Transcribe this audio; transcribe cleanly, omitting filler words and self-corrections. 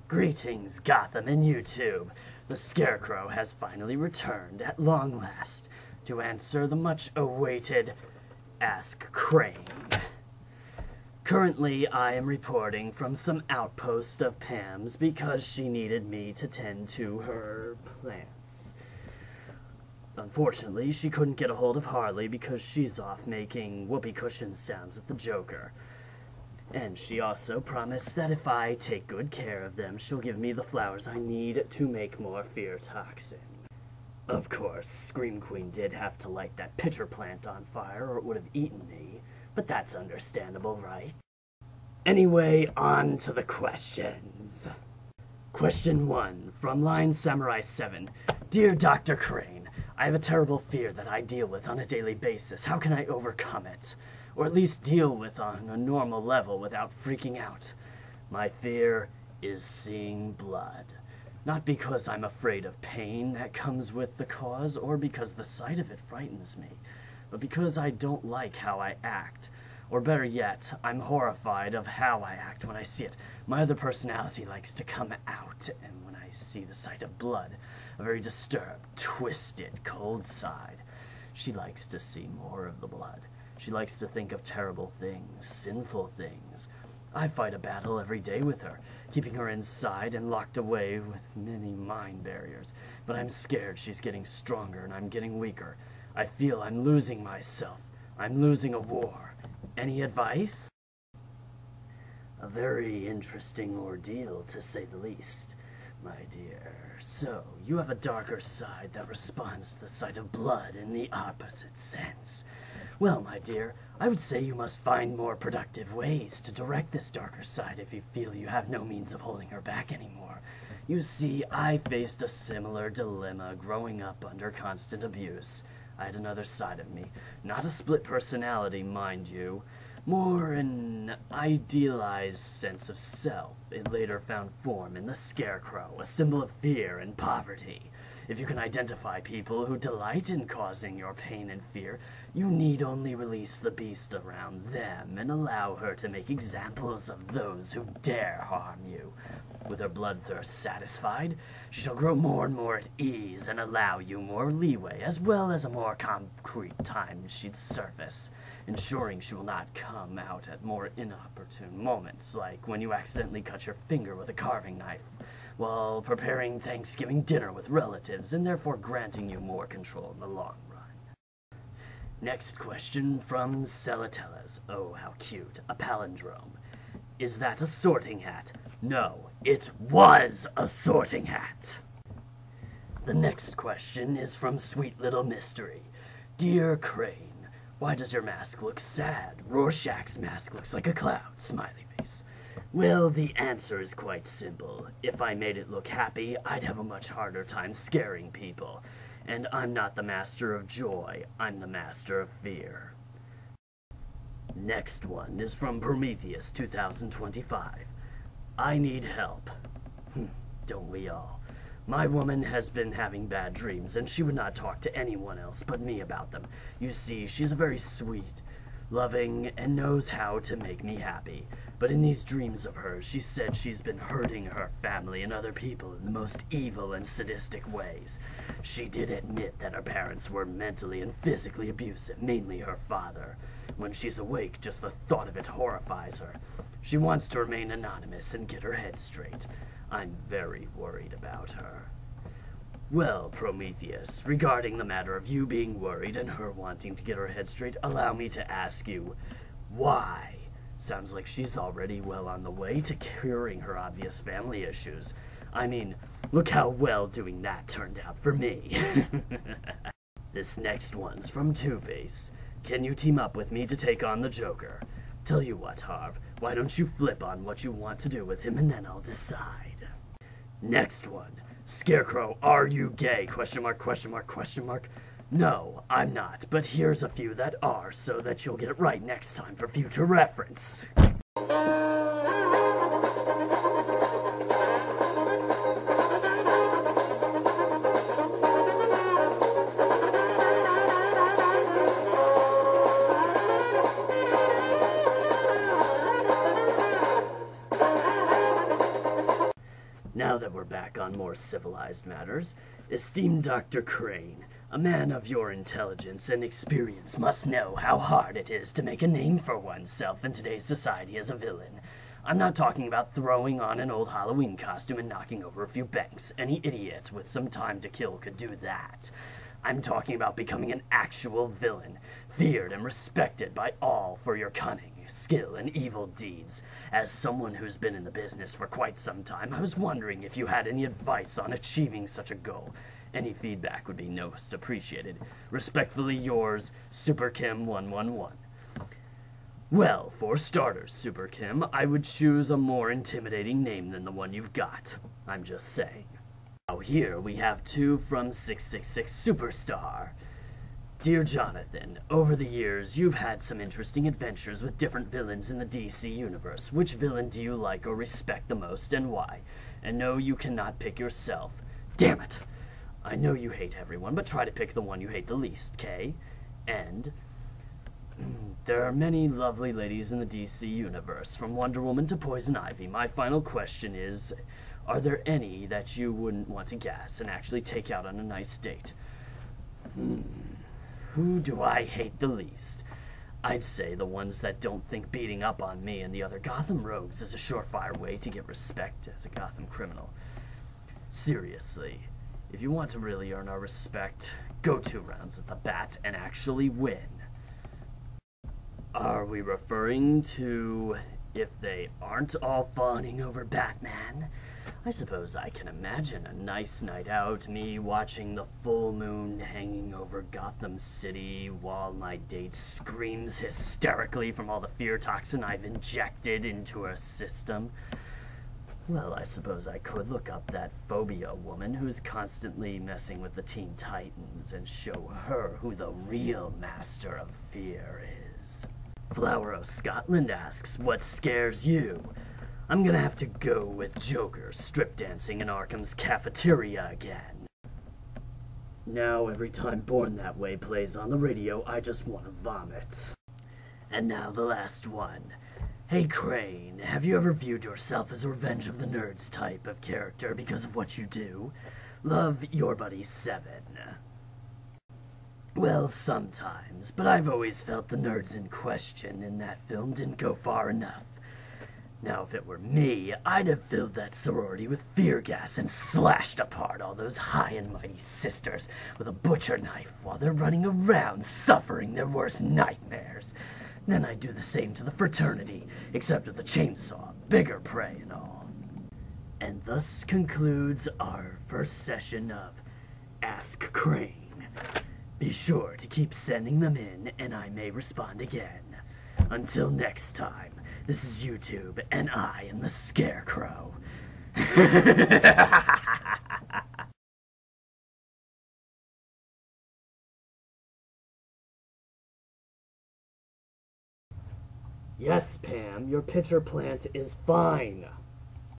Greetings, Gotham and YouTube. The Scarecrow has finally returned at long last to answer the much-awaited Ask Crane. Currently, I am reporting from some outpost of Pam's because she needed me to tend to her plants. Unfortunately, she couldn't get a hold of Harley because she's off making whoopee cushion sounds with the Joker. And she also promised that if I take good care of them, she'll give me the flowers I need to make more fear toxin. Of course, Scream Queen did have to light that pitcher plant on fire or it would have eaten me, but that's understandable, right? Anyway, on to the questions. Question 1, from Line Samurai 7. Dear Dr. Crane, I have a terrible fear that I deal with on a daily basis. How can I overcome it? Or at least deal with on a normal level without freaking out? My fear is seeing blood. Not because I'm afraid of pain that comes with the cause, or because the sight of it frightens me, but because I don't like how I act. Or better yet, I'm horrified of how I act when I see it. My other personality likes to come out, and when I see the sight of blood, a very disturbed, twisted, cold side, she likes to see more of the blood. She likes to think of terrible things, sinful things. I fight a battle every day with her, keeping her inside and locked away with many mind barriers. But I'm scared she's getting stronger and I'm getting weaker. I feel I'm losing myself. I'm losing a war. Any advice? A very interesting ordeal, to say the least, my dear. So, you have a darker side that responds to the sight of blood in the opposite sense. Well, my dear, I would say you must find more productive ways to direct this darker side if you feel you have no means of holding her back anymore. You see, I faced a similar dilemma growing up under constant abuse. I had another side of me, not a split personality, mind you, more an idealized sense of self. It later found form in the Scarecrow, a symbol of fear and poverty. If you can identify people who delight in causing your pain and fear, you need only release the beast around them and allow her to make examples of those who dare harm you. With her bloodthirst satisfied, she shall grow more and more at ease and allow you more leeway, as well as a more concrete time she'd surface, ensuring she will not come out at more inopportune moments, like when you accidentally cut your finger with a carving knife, while preparing Thanksgiving dinner with relatives, and therefore granting you more control in the long run. Next question from Celatellas. Oh, how cute. A palindrome. Is that a sorting hat? No, it was a sorting hat. The next question is from Sweet Little Mystery. Dear Crane, why does your mask look sad? Rorschach's mask looks like a cloud. Smiley face. Well, the answer is quite simple. If I made it look happy, I'd have a much harder time scaring people. And I'm not the master of joy, I'm the master of fear. Next one is from Prometheus 2025. I need help. Don't we all? My woman has been having bad dreams, and she would not talk to anyone else but me about them. You see, she's very sweet, loving, and knows how to make me happy. But in these dreams of hers, she said she's been hurting her family and other people in the most evil and sadistic ways. She did admit that her parents were mentally and physically abusive, mainly her father. When she's awake, just the thought of it horrifies her. She wants to remain anonymous and get her head straight. I'm very worried about her. Well, Prometheus, regarding the matter of you being worried and her wanting to get her head straight, allow me to ask you, why? Sounds like she's already well on the way to curing her obvious family issues. I mean, look how well doing that turned out for me. This next one's from Two-Face. Can you team up with me to take on the Joker? Tell you what, Harv, why don't you flip on what you want to do with him and then I'll decide. Next one. Scarecrow, are you gay? Question mark, question mark, question mark. No, I'm not, but here's a few that are, so that you'll get it right next time for future reference. Now that we're back on more civilized matters, esteemed Dr. Crane, a man of your intelligence and experience must know how hard it is to make a name for oneself in today's society as a villain. I'm not talking about throwing on an old Halloween costume and knocking over a few banks. Any idiot with some time to kill could do that. I'm talking about becoming an actual villain, feared and respected by all for your cunning, skill, and evil deeds. As someone who's been in the business for quite some time, I was wondering if you had any advice on achieving such a goal. Any feedback would be most appreciated. Respectfully yours, Super Kim 111. Well, for starters, Super Kim, I would choose a more intimidating name than the one you've got. I'm just saying. Now here we have two from 666 Superstar. Dear Jonathan, over the years you've had some interesting adventures with different villains in the DC universe. Which villain do you like or respect the most and why? And no, you cannot pick yourself. Damn it! I know you hate everyone, but try to pick the one you hate the least, Kay? And there are many lovely ladies in the DC universe, from Wonder Woman to Poison Ivy. My final question is, are there any that you wouldn't want to gas and actually take out on a nice date? Who do I hate the least? I'd say the ones that don't think beating up on me and the other Gotham rogues is a surefire way to get respect as a Gotham criminal. Seriously, if you want to really earn our respect, go 2 rounds at the bat and actually win. Are we referring to if they aren't all fawning over Batman? I suppose I can imagine a nice night out, me watching the full moon hanging over Gotham City while my date screams hysterically from all the fear toxin I've injected into her system. Well, I suppose I could look up that phobia woman who's constantly messing with the Teen Titans and show her who the real master of fear is. Flower of Scotland asks, what scares you? I'm gonna have to go with Joker strip dancing in Arkham's cafeteria again. Now every time Born That Way plays on the radio, I just want to vomit. And now the last one. Hey Crane, have you ever viewed yourself as a Revenge of the Nerds type of character because of what you do? Love, your buddy 7. Well, sometimes, but I've always felt the nerds in question in that film didn't go far enough. Now, if it were me, I'd have filled that sorority with fear gas and slashed apart all those high and mighty sisters with a butcher knife while they're running around suffering their worst nightmares. Then I'd do the same to the fraternity, except with a chainsaw, bigger prey and all. And thus concludes our first session of Ask Crane. Be sure to keep sending them in, and I may respond again. Until next time, this is YouTube, and I am the Scarecrow. Yes, Pam, your pitcher plant is fine.